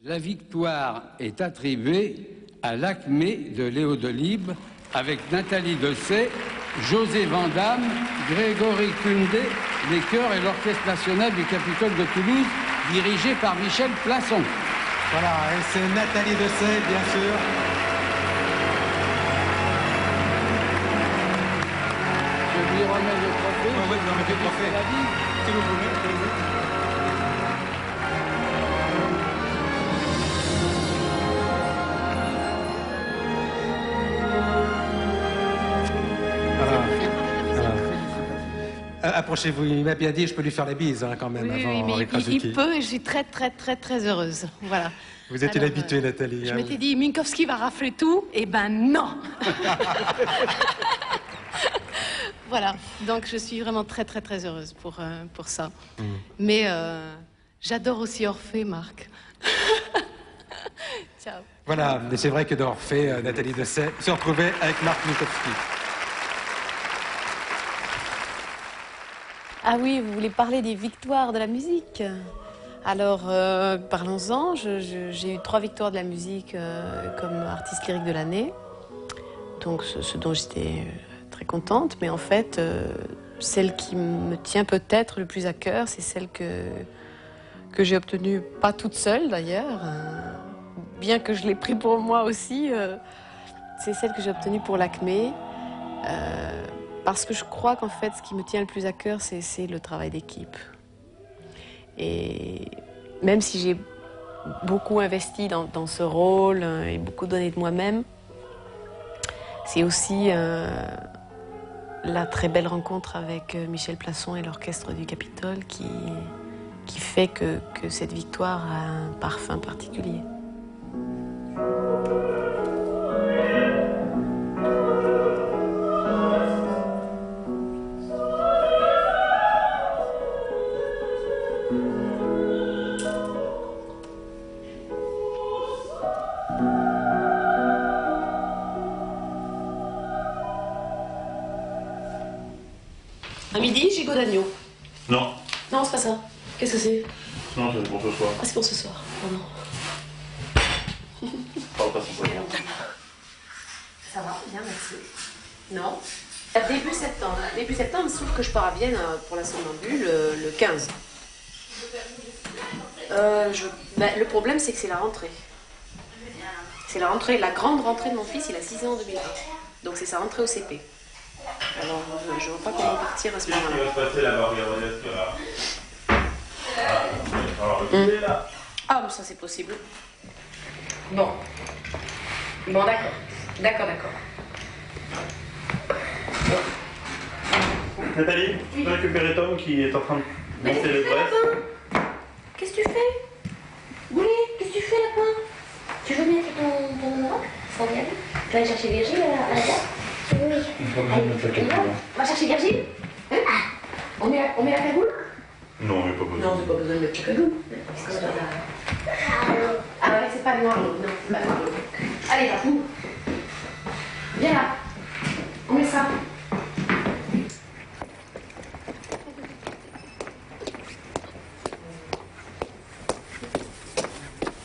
La victoire est attribuée à l'Acmé de Léo Delibes avec Nathalie Dessay, José Vandamme, Grégory Cundé, les chœurs et l'Orchestre national du Capitole de Toulouse, dirigé par Michel Plasson. Voilà, et c'est Nathalie Dessay, bien sûr. Je lui remets le trophée. Oui, vous remettez le trophée. Si vous voulez, allez-y. Approchez-vous, il m'a bien dit, je peux lui faire les bises quand même oui, avant mais Henri il peut et je suis très heureuse. Voilà. Vous êtes une habituée, Nathalie. Je m'étais dit, Minkowski va rafler tout, et ben non. Voilà, donc je suis vraiment très heureuse pour ça. Mais j'adore aussi Orphée, Marc. Ciao. Voilà, mais c'est vrai que dans Orphée, Nathalie Dessay se retrouvait avec Marc Minkowski. Ah oui, vous voulez parler des victoires de la musique? Alors, parlons-en. J'ai eu 3 victoires de la musique comme artiste lyrique de l'année. Donc, ce dont j'étais très contente. Mais en fait, celle qui me tient peut-être le plus à cœur, c'est celle que j'ai obtenue, pas toute seule d'ailleurs, bien que je l'ai pris pour moi aussi. C'est celle que j'ai obtenue pour l'Acmé. Parce que je crois qu'en fait, ce qui me tient le plus à cœur, c'est le travail d'équipe. Et même si j'ai beaucoup investi dans ce rôle et beaucoup donné de moi-même, c'est aussi la très belle rencontre avec Michel Plasson et l'Orchestre du Capitole qui fait que cette victoire a un parfum particulier. À midi, gigot d'agneau. Non. Non, c'est pas ça. Qu'est-ce que c'est? Non, c'est pour ce soir. Ah, c'est pour ce soir. Oh non. Parle pas sans ça. Ça va, bien, merci. Non. Début septembre. Début septembre, sauf que je pars à Vienne pour la somnambule le 15. Le problème, c'est que c'est la rentrée. C'est la rentrée, la grande rentrée de mon fils, il a 6 ans en 2020. Donc c'est sa rentrée au CP. Alors, je ne vois pas comment partir à ce moment-là. Qu'est-ce qui va se passer là-bas? Regardez là. Ah, mais ça, c'est possible. Bon. Bon, d'accord. D'accord. Nathalie, tu peux récupérer Tom qui est en train de monter les braises. Qu'est-ce que tu fais? Oui, qu'est-ce que tu fais, lapin? Tu veux mettre ton Europe? Ça vient. Tu vas aller chercher Virgile à la gare? Oui. Allez, on va chercher Virgile? Hein? On met la cagoule? Non, il n'y a pas besoin. Non, j'ai pas besoin de mettre la cagoule. Ah ouais, c'est pas noir. Non, c'est pas noir. Allez, papou. Viens là. On met ça.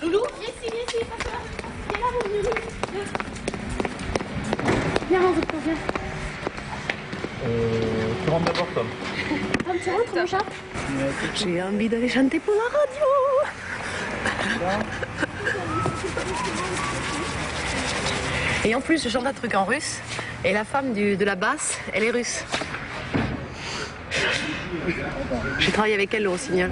Loulou, viens ici, papa. Viens là, mon loulou. Viens, mon Victor, viens. Tu rentres d'abord, Tom. Tom, tu rentres, mon chat? J'ai envie d'aller chanter pour la radio. Et en plus, je chante un truc en russe. Et la femme de la basse, elle est russe. J'ai travaillé avec elle, le rossignol.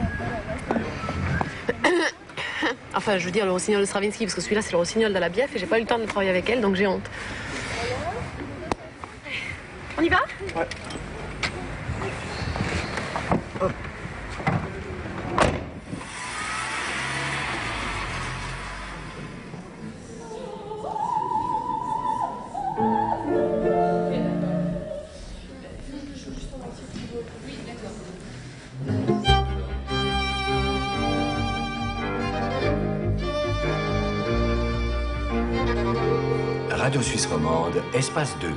Enfin, je veux dire le rossignol de Stravinsky, parce que celui-là, c'est le rossignol de la Bief, et j'ai pas eu le temps de travailler avec elle, donc j'ai honte. On y va? Ouais. Radio Suisse romande, espace 2.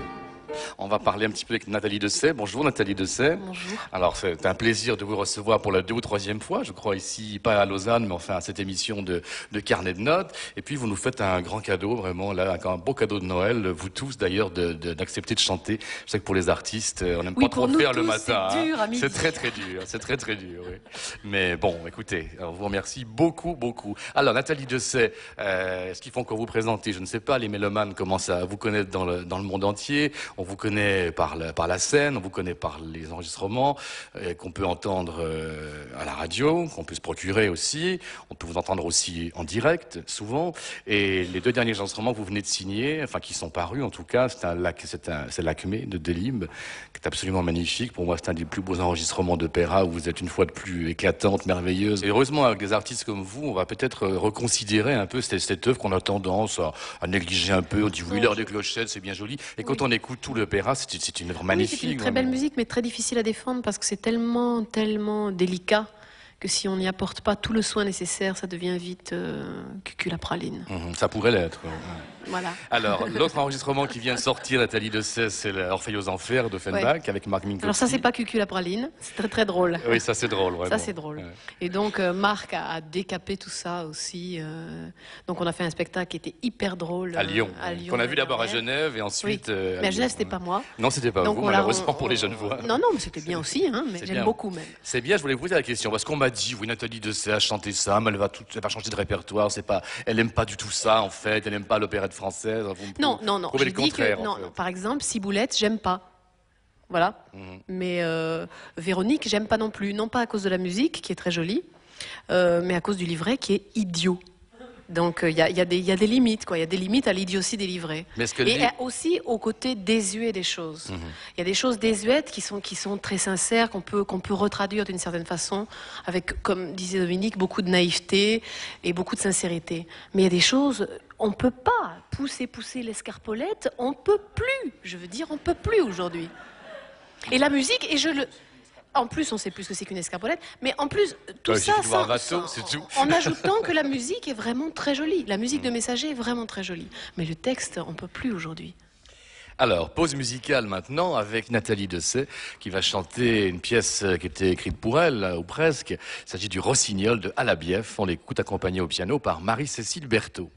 On va parler un petit peu avec Nathalie Dessay. Bonjour Nathalie Dessay. Bonjour. Alors c'est un plaisir de vous recevoir pour la 2e ou 3e fois, je crois ici, pas à Lausanne, mais enfin à cette émission de Carnet de notes. Et puis vous nous faites un grand cadeau, vraiment là, un beau cadeau de Noël, vous tous d'ailleurs, d'accepter de chanter. Je sais que pour les artistes, on n'aime pas trop le faire le matin. C'est dur, c'est très très dur, c'est très très dur. Oui. Mais bon, écoutez, on vous remercie beaucoup, beaucoup. Alors Nathalie Dessay, ce qu'ils font qu'on vous présente, je ne sais pas, les mélomanes commencent à vous connaître dans le monde entier. On vous connaît par la scène, on vous connaît par les enregistrements qu'on peut entendre à la radio, qu'on peut se procurer aussi. On peut vous entendre aussi en direct, souvent. Et les 2 derniers enregistrements que vous venez de signer, enfin qui sont parus en tout cas, c'est l'Acmé de Delibes, qui est absolument magnifique. Pour moi, c'est un des plus beaux enregistrements d'opéra où vous êtes une fois de plus éclatante, merveilleuse. Et heureusement, avec des artistes comme vous, on va peut-être reconsidérer un peu cette œuvre qu'on a tendance à négliger un peu. On dit oui, l'heure des clochettes, c'est bien joli. Et quand on écoute tout l'opéra, c'est une œuvre magnifique. Oui, c'est une très belle musique, mais très difficile à défendre parce que c'est tellement, tellement délicat que si on n'y apporte pas tout le soin nécessaire, ça devient vite cucul la praline. Ça pourrait l'être. Voilà. Alors, l'autre enregistrement qui vient de sortir, Nathalie Dessay, c'est l'Orphée aux Enfers d'Offenbach avec Marc Minkowski. Alors ça, c'est pas cucul la praline, c'est très très drôle. Oui, ça c'est drôle, vraiment. Ça c'est drôle. Ouais. Et donc Marc a décapé tout ça aussi. Donc on a fait un spectacle qui était hyper drôle à Lyon. Qu'on a vu d'abord à Genève. Genève et ensuite. Oui. Mais à Genève, c'était pas moi. Non, c'était pas donc vous, malheureusement pour les jeunes voix. Non, mais c'était bien aussi, hein, mais j'aime beaucoup même. C'est bien, je voulais vous poser la question parce qu'on m'a dit, oui, Nathalie Dessay a chanté ça, mais elle va changer de répertoire. Elle aime pas du tout ça en fait. Elle aime pas l'opérette française. Non. Je dis que non, par exemple, Ciboulette, j'aime pas. Voilà. Mais Véronique, j'aime pas non plus. Non pas à cause de la musique, qui est très jolie, mais à cause du livret qui est idiot. Donc il y a des limites, quoi. Il y a des limites à l'idiotie des livrets. Et aussi au côté désuet des choses. Il y a des choses désuètes qui sont très sincères, qu'on peut retraduire d'une certaine façon, avec, comme disait Dominique, beaucoup de naïveté et beaucoup de sincérité. Mais il y a des choses, on peut pas pousser l'escarpolette, on peut plus. Je veux dire, on peut plus aujourd'hui. Et la musique, en plus, on sait plus ce que c'est qu'une escarpolette, mais en plus, tout ça, en ajoutant que la musique est vraiment très jolie. La musique de Messager est vraiment très jolie. Mais le texte, on peut plus aujourd'hui. Alors, pause musicale maintenant avec Nathalie Dessay qui va chanter une pièce qui était écrite pour elle, ou presque. Il s'agit du Rossignol de Alabief. On l'écoute accompagné au piano par Marie-Cécile Berthaud.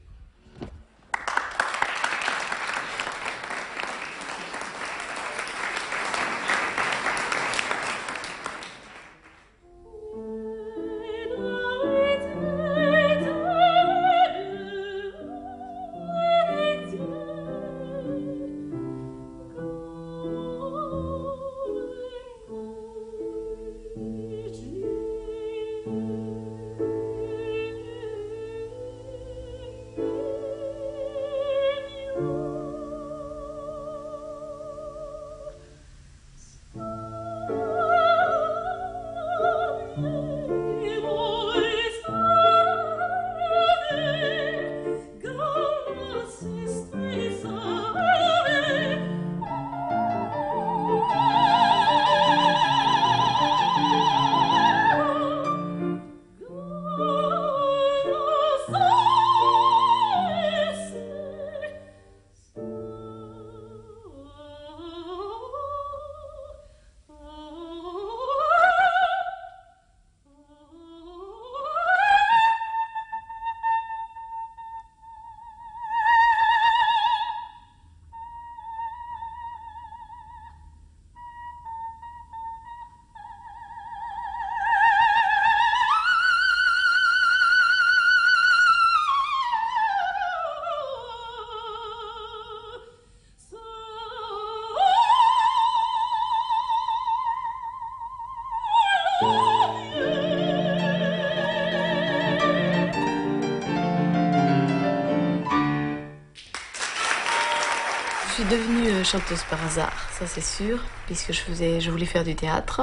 Je suis devenue chanteuse par hasard, ça c'est sûr, puisque je voulais faire du théâtre.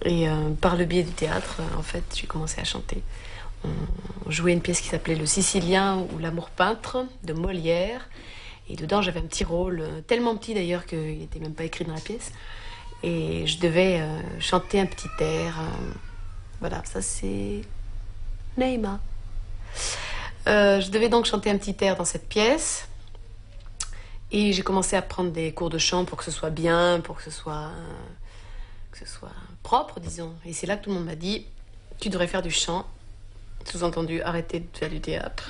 Et par le biais du théâtre, en fait, j'ai commencé à chanter. On jouait une pièce qui s'appelait Le Sicilien ou l'Amour peintre de Molière. Et dedans, j'avais un petit rôle, tellement petit d'ailleurs qu'il n'était même pas écrit dans la pièce. Et je devais chanter un petit air. Voilà, ça c'est Neymar. Je devais donc chanter un petit air dans cette pièce. Et j'ai commencé à prendre des cours de chant pour que ce soit bien, pour que ce soit propre, disons. Et c'est là que tout le monde m'a dit, tu devrais faire du chant. Sous-entendu, arrêter de faire du théâtre.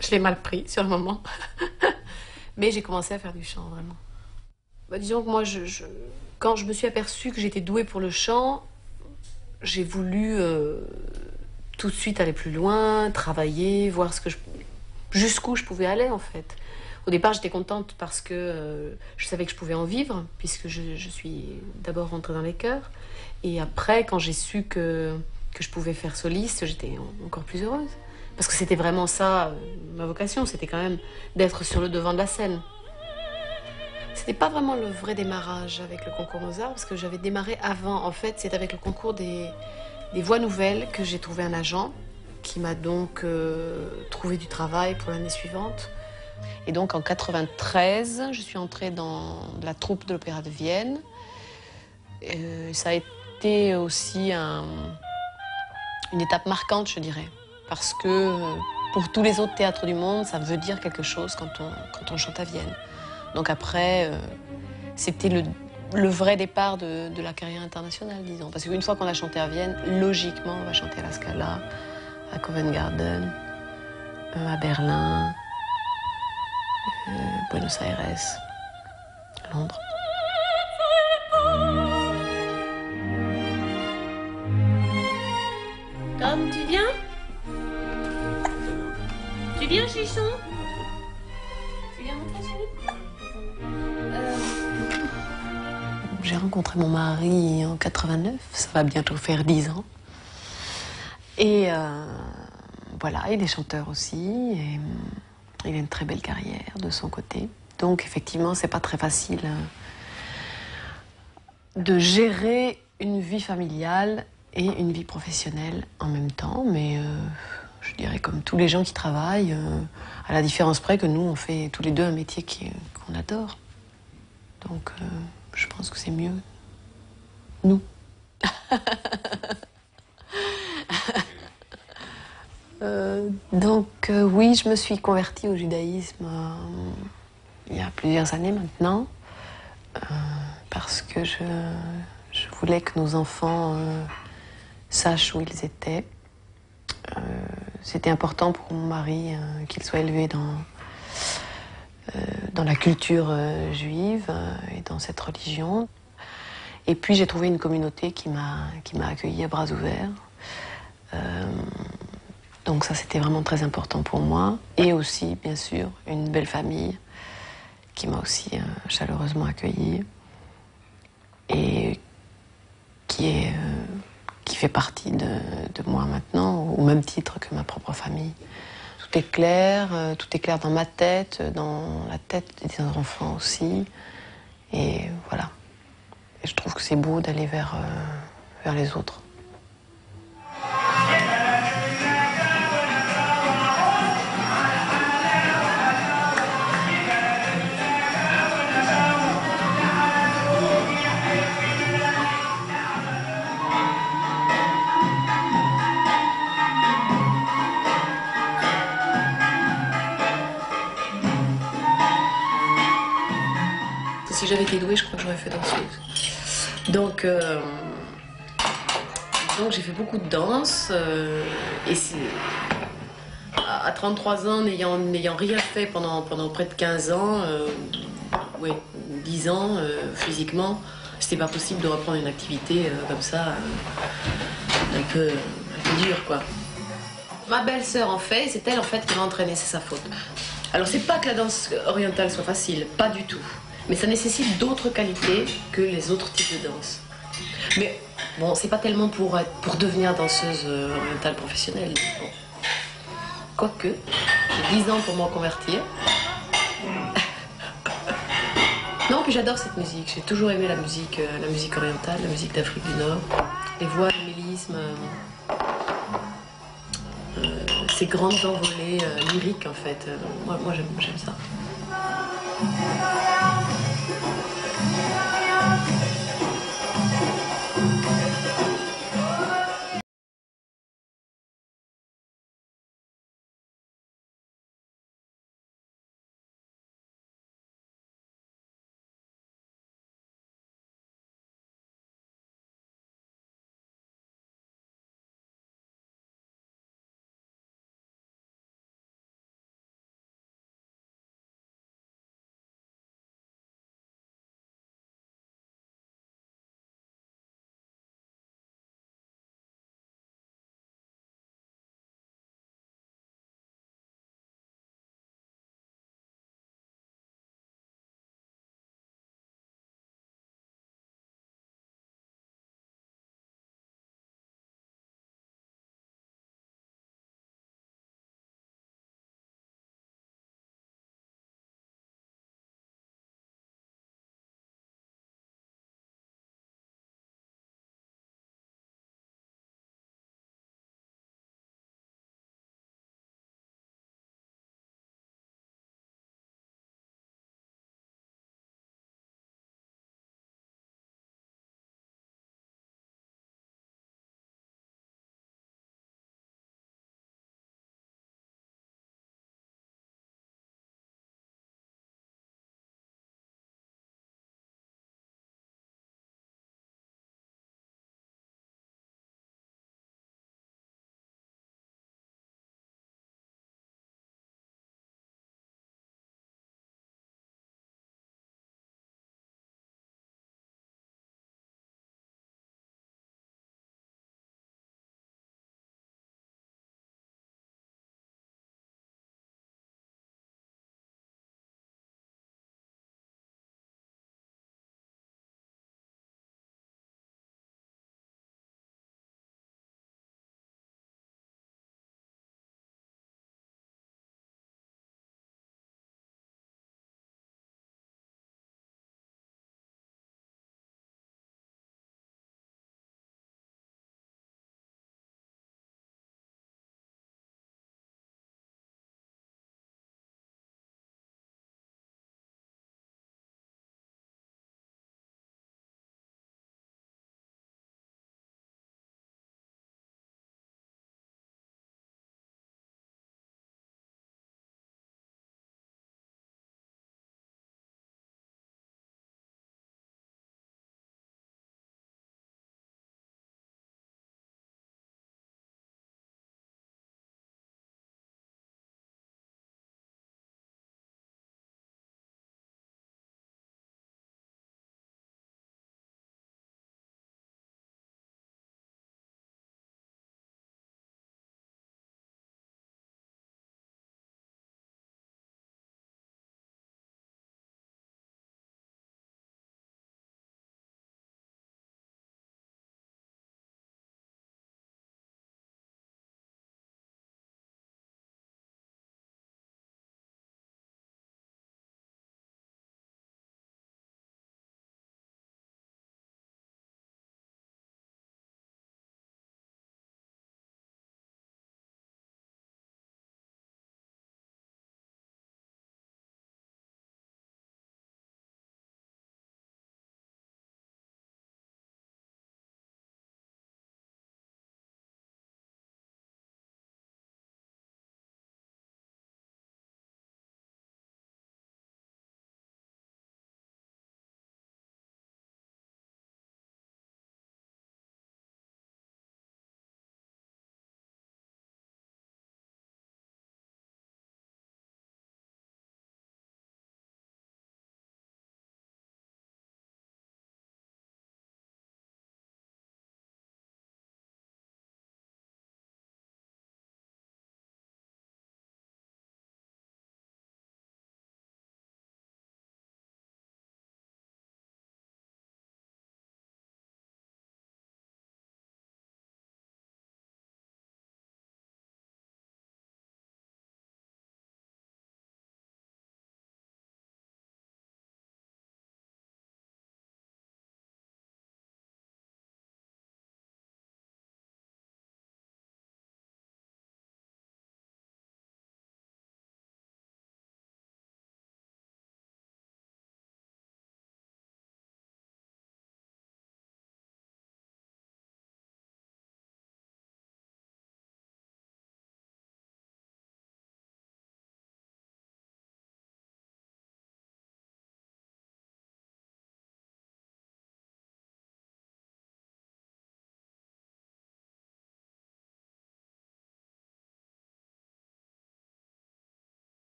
Je l'ai mal pris sur le moment. Mais j'ai commencé à faire du chant, vraiment. Bah, disons que moi, quand je me suis aperçue que j'étais douée pour le chant, j'ai voulu tout de suite aller plus loin, travailler, voir jusqu'où je pouvais aller, en fait. Au départ, j'étais contente parce que je savais que je pouvais en vivre, puisque je suis d'abord rentrée dans les chœurs. Et après, quand j'ai su que je pouvais faire soliste, j'étais encore plus heureuse. Parce que c'était vraiment ça, ma vocation, c'était quand même d'être sur le devant de la scène. C'était pas vraiment le vrai démarrage avec le concours Mozart, parce que j'avais démarré avant. En fait, c'est avec le concours des voix nouvelles que j'ai trouvé un agent qui m'a donc trouvé du travail pour l'année suivante. Et donc en 93, je suis entrée dans la troupe de l'Opéra de Vienne. Ça a été aussi une étape marquante, je dirais. Parce que pour tous les autres théâtres du monde, ça veut dire quelque chose quand on chante à Vienne. Donc après, c'était le vrai départ de la carrière internationale, disons. Parce qu'une fois qu'on a chanté à Vienne, logiquement, on va chanter à la Scala, à Covent Garden, à Berlin, Buenos Aires, Londres. Tom, tu viens? Tu viens, Chichon? Tu viens montrer, chérie? J'ai rencontré mon mari en 89, ça va bientôt faire 10 ans. Et voilà, il est chanteur aussi, et il a une très belle carrière de son côté. Donc effectivement, c'est pas très facile de gérer une vie familiale et une vie professionnelle en même temps, mais je dirais comme tous les gens qui travaillent, à la différence près que nous, on fait tous les deux un métier qu'on adore. Donc je pense que c'est mieux. Nous. Oui, je me suis convertie au judaïsme il y a plusieurs années maintenant, parce que je voulais que nos enfants sachent où ils étaient. C'était important pour mon mari qu'il soit élevé dans la culture juive et dans cette religion. Et puis j'ai trouvé une communauté qui m'a accueillie à bras ouverts. Donc ça, c'était vraiment très important pour moi. Et aussi, bien sûr, une belle famille qui m'a aussi chaleureusement accueillie et qui fait partie de moi maintenant, au même titre que ma propre famille. Tout est clair dans ma tête, dans la tête des enfants aussi. Et voilà. Et je trouve que c'est beau d'aller vers les autres. Si j'avais été douée, je crois que j'aurais fait danseuse. Donc j'ai fait beaucoup de danse. Et à 33 ans, n'ayant rien fait pendant près de 15 ans, 10 ans physiquement, c'était pas possible de reprendre une activité comme ça, un peu dure, quoi. Ma belle-sœur en fait, c'est elle en fait qui m'a entraînée, c'est sa faute. Alors c'est pas que la danse orientale soit facile, pas du tout. Mais ça nécessite d'autres qualités que les autres types de danse. Mais bon, c'est pas tellement pour devenir danseuse orientale professionnelle. Bon. Quoique, j'ai 10 ans pour m'en convertir. Non, puis j'adore cette musique. J'ai toujours aimé la musique orientale, la musique d'Afrique du Nord. Les voix, le mélisme, ces grandes envolées lyriques en fait. Moi j'aime ça.